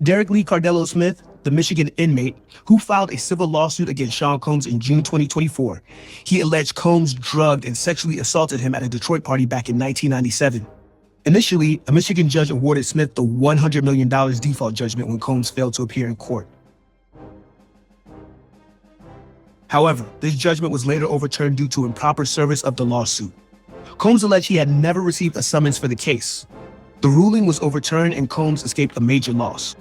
Derrick Lee Cardello-Smith, the Michigan inmate who filed a civil lawsuit against Sean Combs in June 2024. He alleged Combs drugged and sexually assaulted him at a Detroit party back in 1997. Initially, a Michigan judge awarded Smith the $100 million default judgment when Combs failed to appear in court. However, this judgment was later overturned due to improper service of the lawsuit. Combs alleged he had never received a summons for the case. The ruling was overturned and Combs escaped a major loss.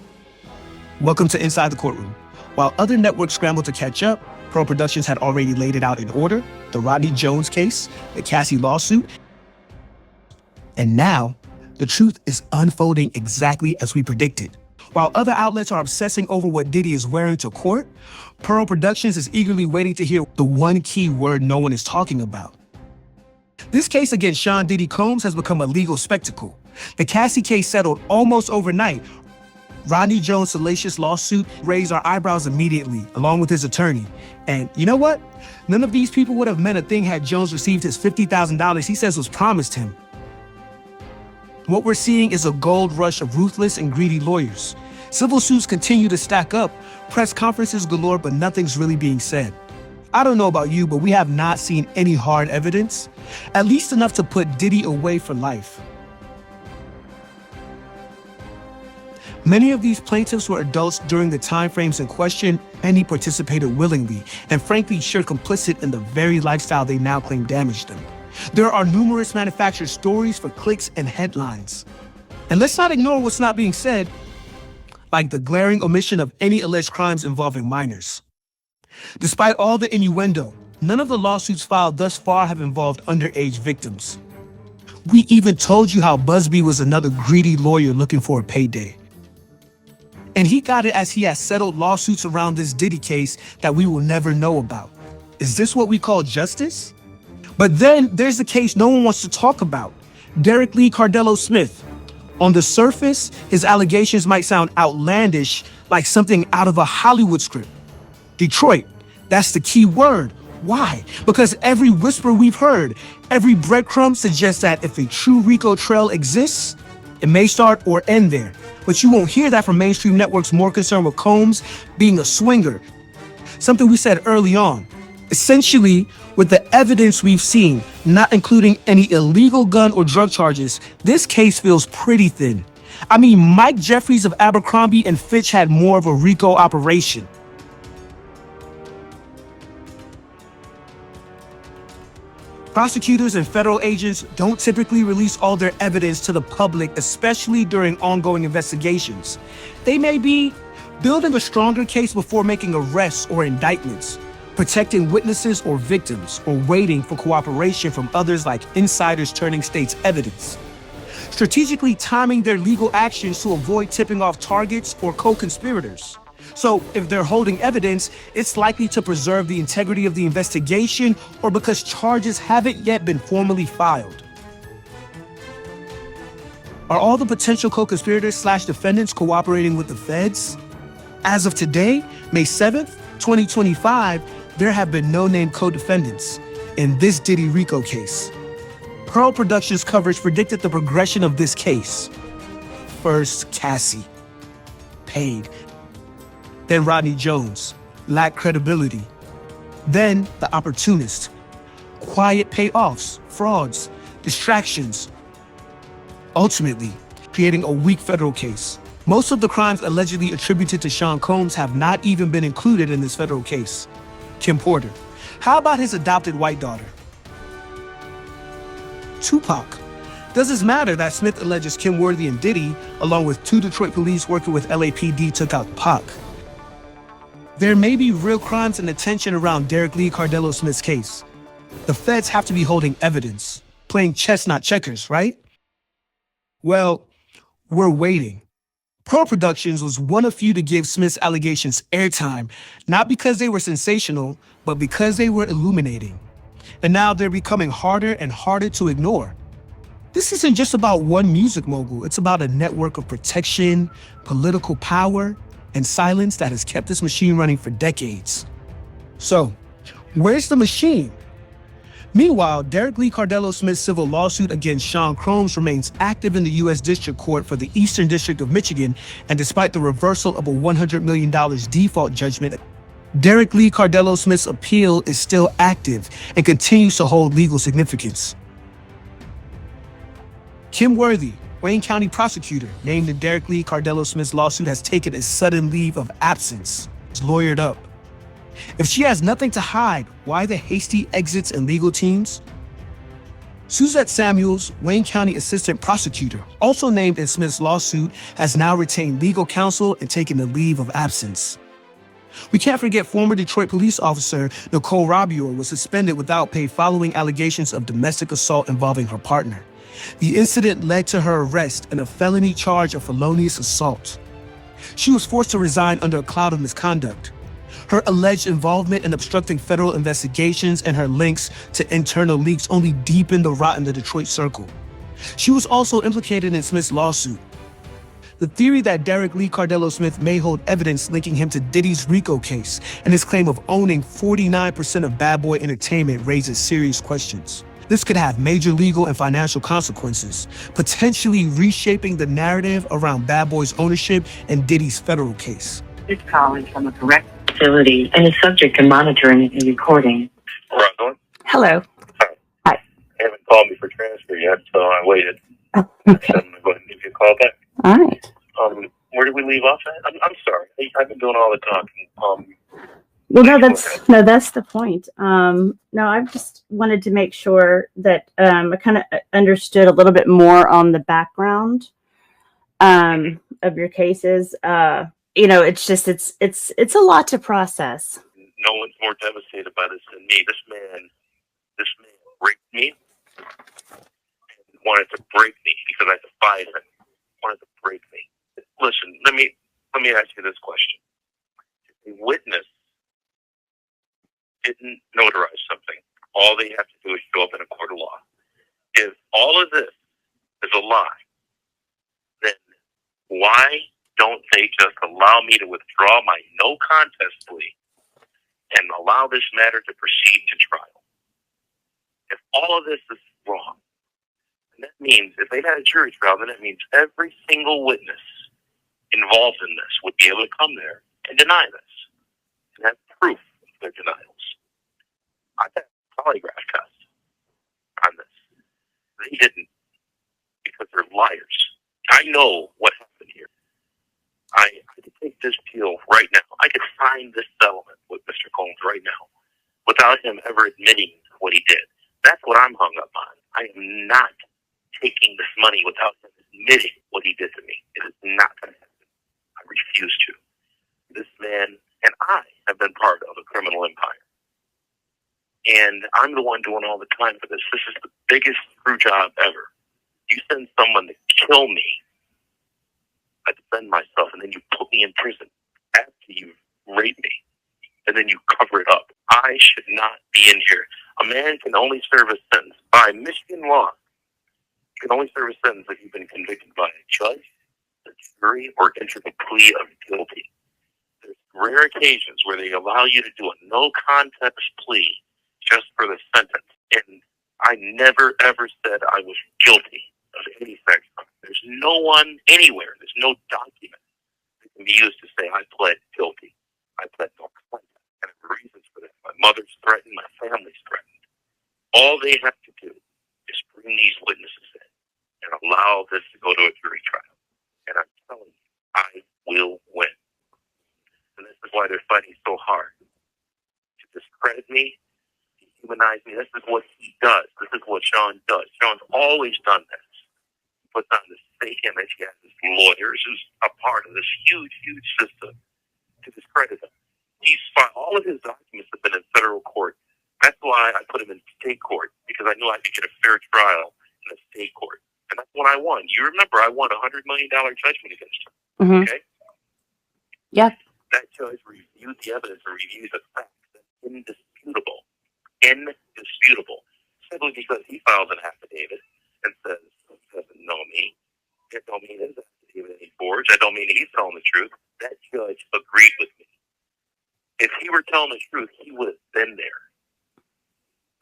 Welcome to Inside the Courtroom. While other networks scrambled to catch up, Pearl Productions had already laid it out in order: the Rodney Jones case, the Cassie lawsuit, and now the truth is unfolding exactly as we predicted. While other outlets are obsessing over what Diddy is wearing to court, Pearl Productions is eagerly waiting to hear the one key word no one is talking about. This case against Sean Diddy Combs has become a legal spectacle. The Cassie case settled almost overnight. Rodney Jones' salacious lawsuit raised our eyebrows immediately, along with his attorney. And you know what? None of these people would have meant a thing had Jones received his $50,000 he says was promised him. What we're seeing is a gold rush of ruthless and greedy lawyers. Civil suits continue to stack up, press conferences galore, but nothing's really being said. I don't know about you, but we have not seen any hard evidence, at least enough to put Diddy away for life. Many of these plaintiffs were adults during the timeframes in question. Many participated willingly and frankly shared complicit in the very lifestyle they now claim damaged them. There are numerous manufactured stories for clicks and headlines. And let's not ignore what's not being said, like the glaring omission of any alleged crimes involving minors. Despite all the innuendo, none of the lawsuits filed thus far have involved underage victims. We even told you how Busby was another greedy lawyer looking for a payday. And he got it as he has settled lawsuits around this Diddy case that we will never know about. Is this what we call justice? But then there's the case no one wants to talk about: Derrick Lee Cardello-Smith. On the surface, his allegations might sound outlandish, like something out of a Hollywood script. Detroit, that's the key word. Why? Because every whisper we've heard, every breadcrumb suggests that if a true RICO trail exists, it may start or end there. But you won't hear that from mainstream networks more concerned with Combs being a swinger. Something we said early on. Essentially, with the evidence we've seen, not including any illegal gun or drug charges, this case feels pretty thin. I mean, Mike Jeffries of Abercrombie and Fitch had more of a RICO operation. Prosecutors and federal agents don't typically release all their evidence to the public, especially during ongoing investigations. They may be building a stronger case before making arrests or indictments, protecting witnesses or victims, or waiting for cooperation from others like insiders turning state's evidence. Strategically timing their legal actions to avoid tipping off targets or co-conspirators. So if they're holding evidence, it's likely to preserve the integrity of the investigation or because charges haven't yet been formally filed. Are all the potential co-conspirators/defendants cooperating with the feds? As of today, May 7th, 2025, there have been no named co-defendants in this Diddy RICO case. Pearl Productions coverage predicted the progression of this case. First, Cassie, paid. Then Rodney Jones, lacked credibility. Then the opportunist, quiet payoffs, frauds, distractions. Ultimately, creating a weak federal case. Most of the crimes allegedly attributed to Sean Combs have not even been included in this federal case. Kim Porter. How about his adopted white daughter? Tupac. Does it matter that Smith alleges Kim Worthy and Diddy, along with 2 Detroit police working with LAPD, took out Pac? There may be real crimes and attention around Derrick Lee Cardello-Smith's case. The feds have to be holding evidence, playing chess, not checkers, right? Well, we're waiting. Pearl Productions was one of few to give Smith's allegations airtime, not because they were sensational, but because they were illuminating. And now they're becoming harder and harder to ignore. This isn't just about one music mogul. It's about a network of protection, political power, and silence that has kept this machine running for decades. So, where's the machine? Meanwhile, Derrick Lee Cardello-Smith's civil lawsuit against Sean Combs remains active in the U.S. District Court for the Eastern District of Michigan, and despite the reversal of a $100 million default judgment, Derrick Lee Cardello-Smith's appeal is still active and continues to hold legal significance. Kim Worthy, Wayne County prosecutor, named in Derrick Lee Cardello-Smith's lawsuit, has taken a sudden leave of absence. It's lawyered up. If she has nothing to hide, why the hasty exits and legal teams? Suzette Samuels, Wayne County assistant prosecutor, also named in Smith's lawsuit, has now retained legal counsel and taken a leave of absence. We can't forget former Detroit police officer Nicole Rabior was suspended without pay following allegations of domestic assault involving her partner. The incident led to her arrest and a felony charge of felonious assault. She was forced to resign under a cloud of misconduct. Her alleged involvement in obstructing federal investigations and her links to internal leaks only deepened the rot in the Detroit circle. She was also implicated in Smith's lawsuit. The theory that Derrick Lee Cardello-Smith may hold evidence linking him to Diddy's RICO case and his claim of owning 49% of Bad Boy Entertainment raises serious questions. This could have major legal and financial consequences, potentially reshaping the narrative around Bad Boy's ownership and Diddy's federal case. This call is from a correct facility and is subject to monitoring and recording. Rosalyn? Hello. Hi. You haven't called me for transfer yet, so I waited. Oh, okay. I'm going to go ahead and give you a call back. All right. Where did we leave off at? I'm sorry. I've been doing all the talking. Well, that's the point. No, I just wanted to make sure that I kind of understood a little bit more on the background of your cases. It's just it's a lot to process. No one's more devastated by this than me. This man raped me and wanted to break me because I defied him. Wanted to break me. Listen, let me ask you this question. If a witness didn't notarize something, all they have to do is show up in a court of law. If all of this is a lie, then why don't they just allow me to withdraw my no contest plea and allow this matter to proceed to trial? If all of this is wrong, then that means if they had a jury trial, then it means every single witness involved in this would be able to come there and deny this and have proof of their denials. I had a polygraph test on this. They didn't because they're liars. I know what happened here. I could take this deal right now. I could sign this settlement with Mr. Combs right now without him ever admitting what he did. That's what I'm hung up on. I am not taking this money without him admitting what he did to me. It is not going to happen. I refuse to. This man and I have been part of a criminal empire. And I'm the one doing all the time for this. This is the biggest screw job ever. You send someone to kill me, I defend myself, and then you put me in prison after you rape me, and then you cover it up. I should not be in here. A man can only serve a sentence by Michigan law. You can only serve a sentence if you've been convicted by a judge, a jury, or entered a plea of guilty. There's rare occasions where they allow you to do a no contest plea just for the sentence. And I never, ever said I was guilty of any sex crime. There's no one anywhere, there's no document that can be used to say I pled guilty. I pled no contest. And there are reasons for that. My mother's threatened, my family's threatened. All they have to do is bring these witnesses in and allow this to go to a jury trial. And I'm telling you, I will win. And this is why they're fighting so hard. To discredit me, humanize me. This is what he does. This is what Sean does. Sean's always done this. He puts on this fake image. He has his lawyers who's a part of this huge, huge system to discredit him. He's fine. All of his documents have been in federal court. That's why I put him in state court, because I knew I could get a fair trial in a state court. And that's when I won. You remember I won a $100 million judgment against him. Mm-hmm. Okay? Yeah. That judge reviewed the evidence and reviewed the facts. That's indisputable. Indisputable. Simply because he files an affidavit and says he doesn't know me. That don't mean his affidavit ain't forged. That don't mean he's telling the truth. That judge agreed with me. If he were telling the truth, he would have been there.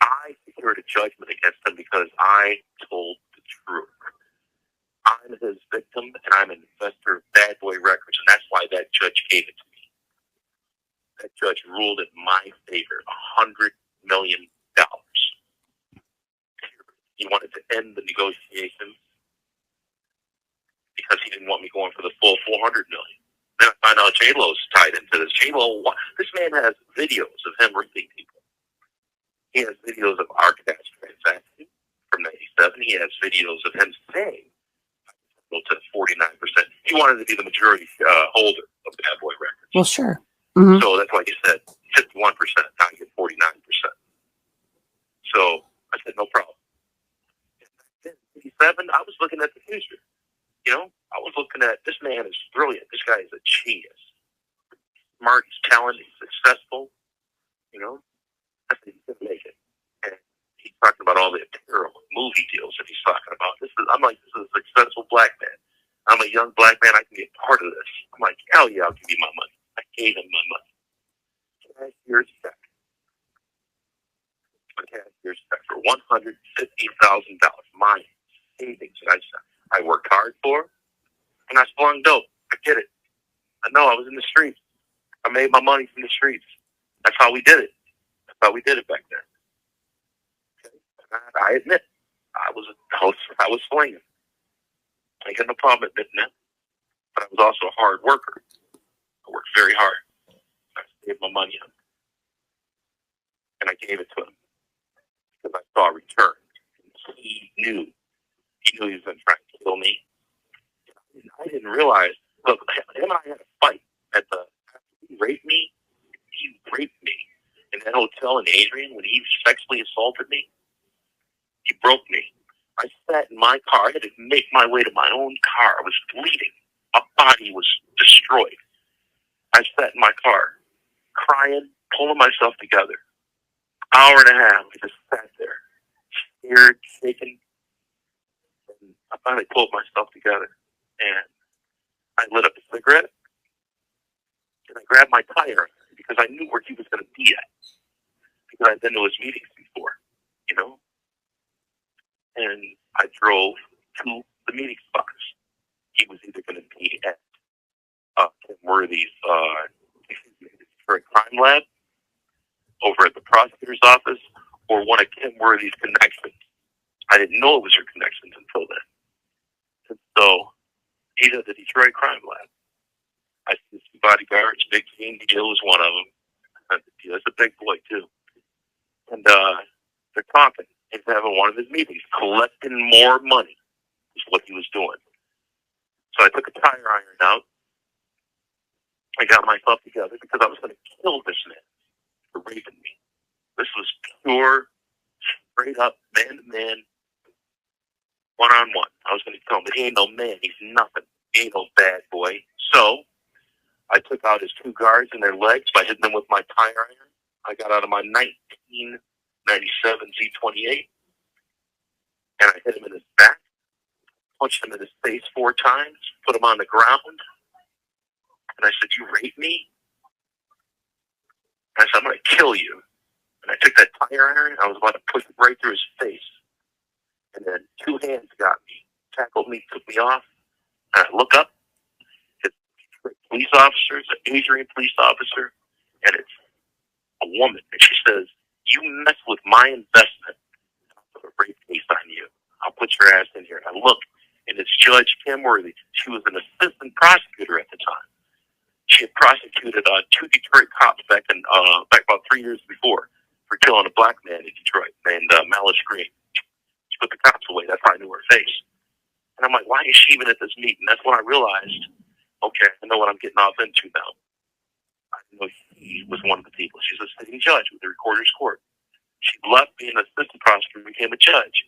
I entered a judgment against him because I told the truth. I'm his victim, and I'm an investor of Bad Boy Records, and that's why that judge gave it to me. That judge ruled in my favor, $100 million. He wanted to end the negotiations because he didn't want me going for the full $400 million. Then I find out J-Lo's tied into this. J-Lo, this man has videos of him raping people. He has videos of our cash transaction from '97. He has videos of him saying to 49%. He wanted to be the majority holder of Bad Boy Records. Well, sure. Mm-hmm. So that's why he said 51%, now I get 49%. So I said, no problem. In '87, I was looking at the future. You know, I was looking at, this man is brilliant. This guy is a genius. Smart, he's talented, he's successful. You know, I said, he can make it. And he's talking about all the editorial movie deals that he's talking about. I'm like, this is a successful black man. I'm a young black man. I can be a part of this. I'm like, hell yeah, I'll give you my money. I gave him my money. Cashier's check. A cashier's check for $150,000. My savings that I worked hard for, and I slung dope. I get it. I know I was in the streets. I made my money from the streets. That's how we did it. That's how we did it back then. Okay? I admit, I was slinging. I got no problem admitting that. But I was also a hard worker. I worked very hard. I saved my money up. And I gave it to him because I saw a return. He knew he was going to try to kill me. I didn't realize. Look, him and I had a fight after he raped me. He raped me in that hotel in Adrian when he sexually assaulted me. He broke me. I sat in my car. I had to make my way to my own car. I was bleeding. My body was destroyed. I sat in my car, crying, pulling myself together. Hour and a half, I just sat there, scared, shaking. And I finally pulled myself together, and I lit up a cigarette, and I grabbed my tire because I knew where he was going to be at, because I'd been to his meetings before, you know? And I drove to the meeting spots. He was either going to be at Kim Worthy's crime lab over at the prosecutor's office, or one of Kim Worthy's connections. I didn't know it was her connections until then. And so he's at the Detroit crime lab. I see his bodyguards. Big Genedeal was one of them. That's a big boy too. And they're talking. He's having one of his meetings, collecting more money is what he was doing. So I took a tire iron out. I got myself together because I was going to kill this man for raping me. This was pure, straight up, man-to-man, one-on-one. I was going to kill him, but he ain't no man. He's nothing. He ain't no bad boy. So I took out his two guards and their legs by hitting them with my tire iron. I got out of my 1997 Z28, and I hit him in his back, punched him in his face 4 times, put him on the ground, and I said, "You raped me?" And I said, "I'm going to kill you." And I took that tire iron, and I was about to push it right through his face. And then 2 hands got me, tackled me, took me off, and I look up. It's a police officer, it's an Adrian police officer, and it's a woman. And she says, "You mess with my investment, I'll put a rape case on you. I'll put your ass in here." And I look, and it's Judge Kim Worthy. She was an assistant prosecutor at the time. She had prosecuted 2 Detroit cops back about 3 years before for killing a black man in Detroit named Malice Green. She put the cops away. That's how I knew her face. And I'm like, why is she even at this meeting? That's when I realized, okay, I know what I'm getting off into now. I know she was one of the people. She's a sitting judge with the Recorder's Court. She left being an assistant prosecutor and became a judge.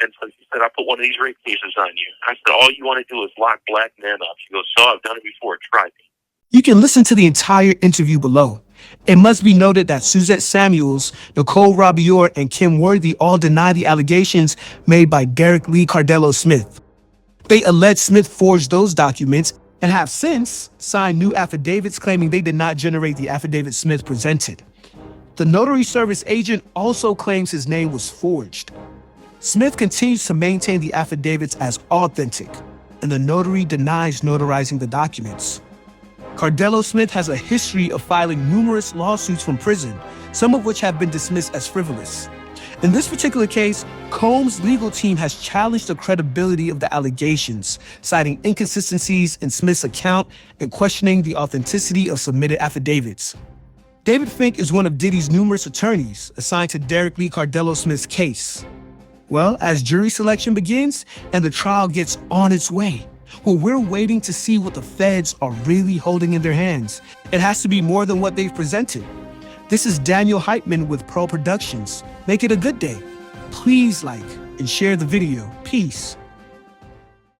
And so she said, "I put one of these rape cases on you." I said, "All you want to do is lock black men up." She goes, "So I've done it before. Try me." You can listen to the entire interview below. It must be noted that Suzette Samuels, Nicole Robillard, and Kim Worthy all deny the allegations made by Derrick Lee Cardello-Smith. They allege Smith forged those documents and have since signed new affidavits claiming they did not generate the affidavit Smith presented. The notary service agent also claims his name was forged. Smith continues to maintain the affidavits as authentic, and the notary denies notarizing the documents. Cardello-Smith has a history of filing numerous lawsuits from prison, some of which have been dismissed as frivolous. In this particular case, Combs' legal team has challenged the credibility of the allegations, citing inconsistencies in Smith's account and questioning the authenticity of submitted affidavits. David Fink is one of Diddy's numerous attorneys assigned to Derrick Lee Cardello-Smith's case. Well, as jury selection begins and the trial gets on its way, we're waiting to see what the feds are really holding in their hands. It has to be more than what they've presented. This is Daniel Heitman with Pearl Productions. Make it a good day. Please like and share the video. Peace.